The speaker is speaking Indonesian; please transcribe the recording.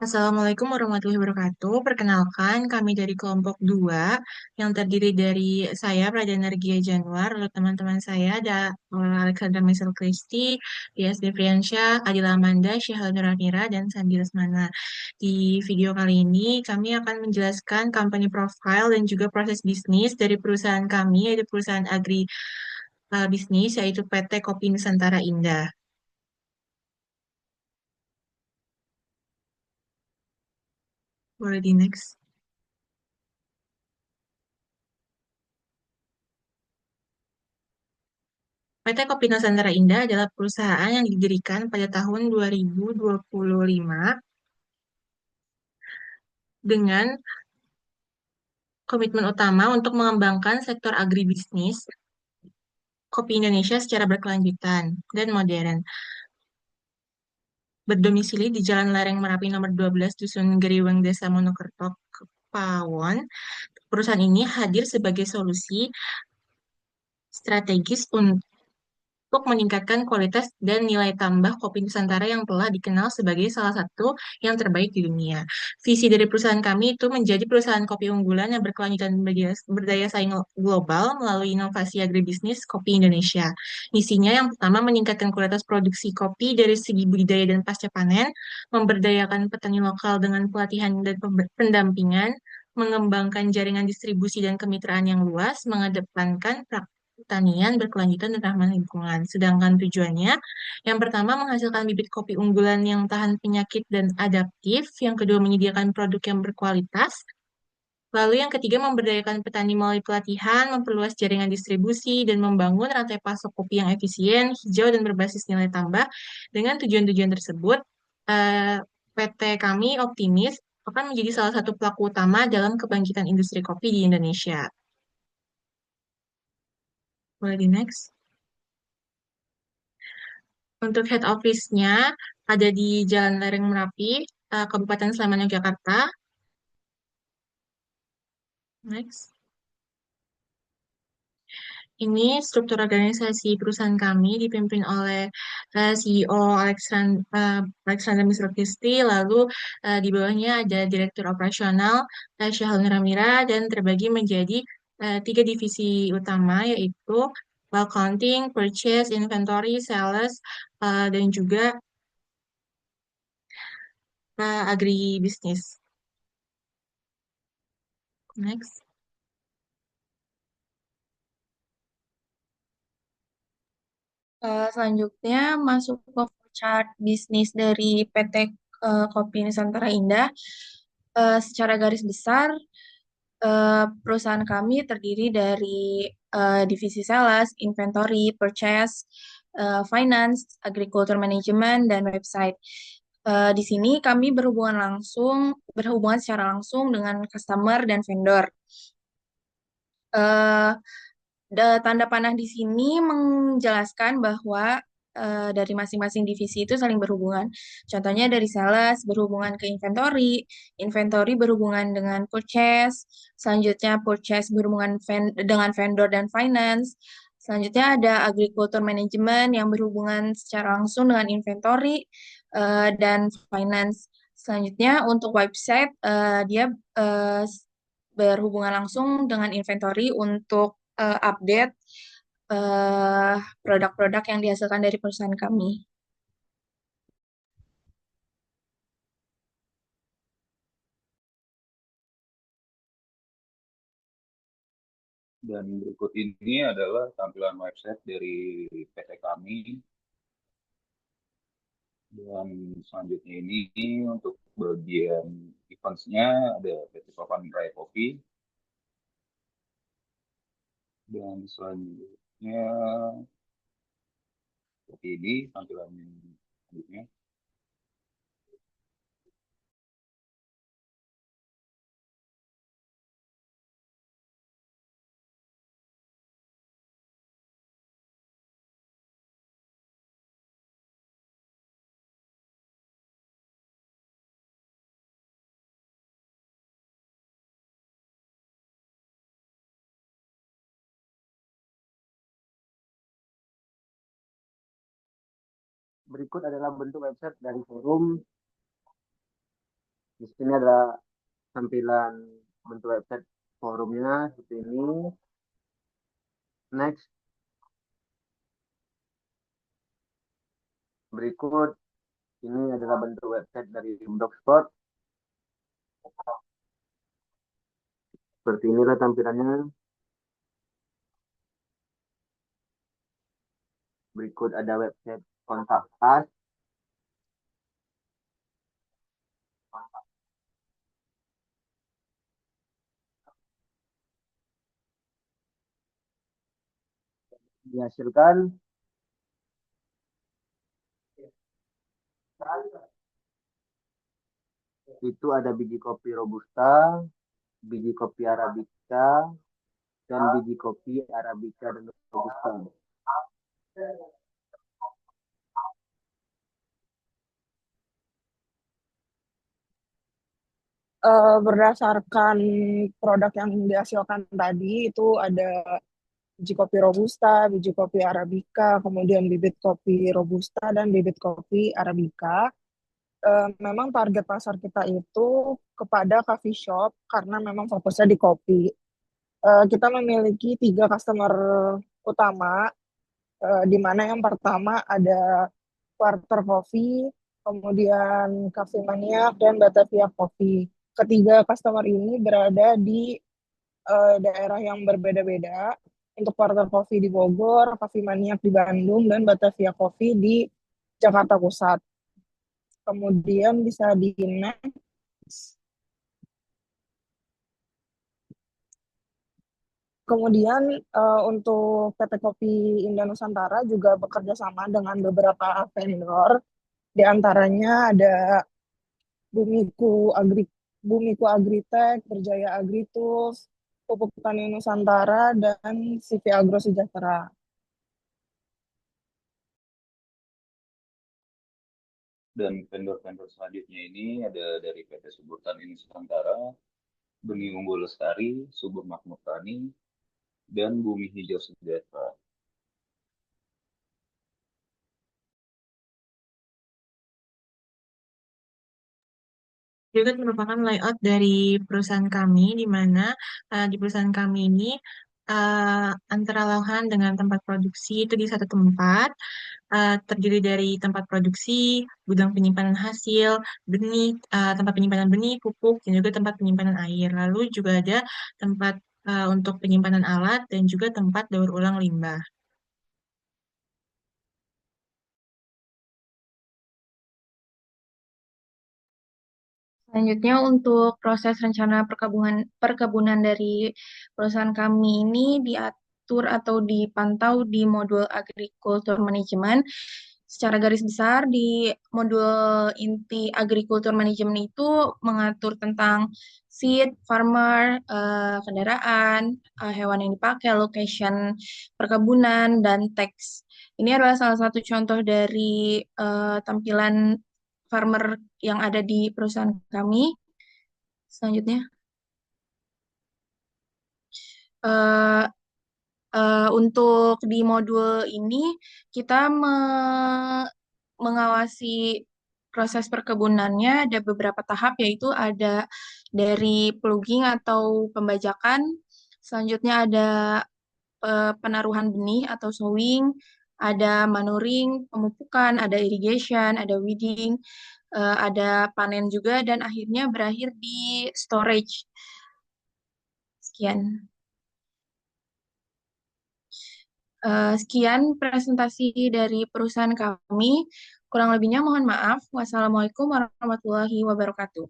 Assalamualaikum warahmatullahi wabarakatuh. Perkenalkan, kami dari kelompok 2 yang terdiri dari saya, Pradana Gia Januar, lalu teman-teman saya ada Alexandra Misal Kristi, Dias Devriansyah, Adila Amanda, Syahal Nuranira, dan Sandi Lesmana. Di video kali ini, kami akan menjelaskan company profile dan juga proses bisnis dari perusahaan kami, yaitu perusahaan agri bisnis, yaitu PT Kopi Nusantara Indah. Boleh di next. PT Kopi Nusantara Indah adalah perusahaan yang didirikan pada tahun 2025 dengan komitmen utama untuk mengembangkan sektor agribisnis kopi Indonesia secara berkelanjutan dan modern. Berdomisili di Jalan Lereng Merapi nomor 12 Dusun Geriweng, Desa Monokerto, Pawon, perusahaan ini hadir sebagai solusi strategis untuk meningkatkan kualitas dan nilai tambah kopi Nusantara yang telah dikenal sebagai salah satu yang terbaik di dunia. Visi dari perusahaan kami itu menjadi perusahaan kopi unggulan yang berkelanjutan dan berdaya saing global melalui inovasi agribisnis kopi Indonesia. Misinya yang pertama meningkatkan kualitas produksi kopi dari segi budidaya dan pasca panen, memberdayakan petani lokal dengan pelatihan dan pendampingan, mengembangkan jaringan distribusi dan kemitraan yang luas, mengedepankan pertanian berkelanjutan dan ramah lingkungan. Sedangkan tujuannya, yang pertama menghasilkan bibit kopi unggulan yang tahan penyakit dan adaptif, yang kedua menyediakan produk yang berkualitas, lalu yang ketiga memberdayakan petani melalui pelatihan, memperluas jaringan distribusi, dan membangun rantai pasok kopi yang efisien, hijau, dan berbasis nilai tambah. Dengan tujuan-tujuan tersebut, PT kami optimis akan menjadi salah satu pelaku utama dalam kebangkitan industri kopi di Indonesia. Boleh di next. Untuk head office-nya ada di Jalan Lereng Merapi, Kabupaten Sleman, Yogyakarta. Next. Ini struktur organisasi perusahaan kami dipimpin oleh CEO Alexander Misrokisti, lalu di bawahnya ada Direktur Operasional Syahal Nuramira, dan terbagi menjadi tiga divisi utama, yaitu accounting, purchase, inventory, sales, dan juga agribisnis. Next. Selanjutnya masuk ke chart bisnis dari PT Kopi Nusantara Indah. Secara garis besar, perusahaan kami terdiri dari divisi sales, inventory, purchase, finance, agriculture management, dan website. Di sini kami berhubungan secara langsung dengan customer dan vendor. Eh, Tanda panah di sini menjelaskan bahwa dari masing-masing divisi itu saling berhubungan. Contohnya dari sales berhubungan ke inventory, inventory berhubungan dengan purchase, selanjutnya purchase berhubungan dengan vendor dan finance, selanjutnya ada agriculture management yang berhubungan secara langsung dengan inventory dan finance. Selanjutnya untuk website dia eh, berhubungan langsung dengan inventory untuk update eh, produk-produk yang dihasilkan dari perusahaan kami. Dan berikut ini adalah tampilan website dari PT kami. Dan selanjutnya ini untuk bagian events-nya ada Festival Raya Kopi. Dan selanjutnya seperti ini tampilan selanjutnya. Berikut adalah bentuk website dari forum Di sini ada tampilan bentuk website forumnya seperti ini. Next, berikut ini adalah bentuk website dari Blogspot. Seperti inilah tampilannya. Berikut ada website kontak us. Dihasilkan itu ada biji kopi robusta, biji kopi arabica, dan biji kopi arabica dan robusta. Berdasarkan produk yang dihasilkan tadi itu ada biji kopi robusta, biji kopi arabica, kemudian bibit kopi robusta dan bibit kopi arabica. Memang target pasar kita itu kepada coffee shop karena memang fokusnya di kopi. Kita memiliki 3 customer utama, di mana yang pertama ada Quarter Coffee, kemudian Cafe Maniac, dan Batavia Coffee. Ketiga customer ini berada di daerah yang berbeda-beda. Untuk Quarter Coffee di Bogor, Cafe Maniac di Bandung, dan Batavia Coffee di Jakarta Pusat. Kemudian bisa di next. Kemudian untuk PT Kopi Indah Nusantara juga bekerja sama dengan beberapa vendor. Di antaranya ada Bumiku Agri, Bumiku Agritech, Berjaya Agritools, Pupuk Tani Nusantara, dan CV Agro Sejahtera. Dan vendor-vendor selanjutnya ini ada dari PT Subur Tani Nusantara, Benih Unggul Lestari, Subur Makmur Tani, dan Bumi Hijau Sejahtera. Juga merupakan layout dari perusahaan kami, di mana di perusahaan kami ini antara lahan dengan tempat produksi itu di satu tempat, terdiri dari tempat produksi, gudang penyimpanan hasil, benih, tempat penyimpanan benih, pupuk, dan juga tempat penyimpanan air. Lalu juga ada tempat untuk penyimpanan alat dan juga tempat daur ulang limbah. Selanjutnya untuk proses rencana perkebunan dari perusahaan kami ini diatur atau dipantau di modul Agriculture Management. Secara garis besar di modul inti Agriculture Management itu mengatur tentang seed, farmer, kendaraan, hewan yang dipakai, location perkebunan, dan teks. Ini adalah salah satu contoh dari tampilan farmer yang ada di perusahaan kami. Selanjutnya, eh, untuk di modul ini kita mengawasi proses perkebunannya ada beberapa tahap, yaitu ada dari plugging atau pembajakan, selanjutnya ada penaruhan benih atau sowing, ada manuring, pemupukan, ada irrigation, ada weeding, ada panen juga, dan akhirnya berakhir di storage. Sekian. Sekian presentasi dari perusahaan kami. Kurang lebihnya mohon maaf. Wassalamualaikum warahmatullahi wabarakatuh.